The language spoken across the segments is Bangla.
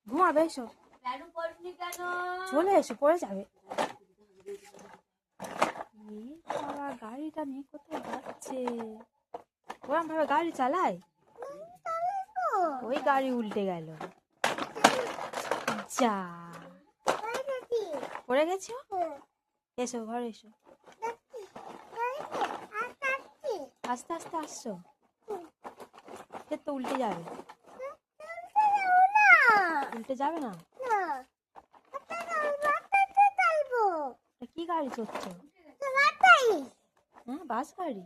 ঘুমাবে এসো, চলে এসো, পড়ে যাবে। বাবা গাড়িটা নিয়ে কোথায় যাচ্ছে? ওরম ভাবে গাড়ি চালায়? ওই গাড়ি উল্টে গেল। যা পড়ে গেছো? এসো ঘরে এসো, আস্তে আস্তে আসছো, সে তো উল্টে যাবে। উল্টে যাবে না? কি গাড়ি চড়ছো? হ্যাঁ, বাস গাড়ি।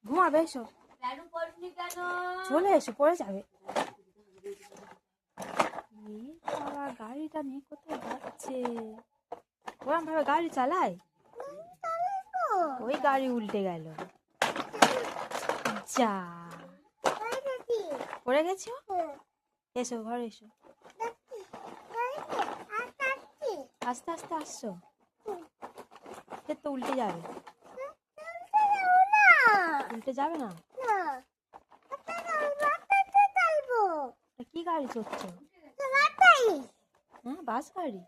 ঘুমাবে এসো, চলে এসো, পড়ে যাবে। বাবা গাড়িটা নিয়ে কোথায় যাচ্ছে? ওরম ভাবে গাড়ি চালায়? ওই গাড়ি উল্টে গেল। যা পড়ে গেছো? এসো ঘরে এসো, আস্তে আস্তে আসছো, সে তো উল্টে যাবে। উল্টে যাবে না? কি গাড়ি চড়ছো? হ্যাঁ, বাস গাড়ি।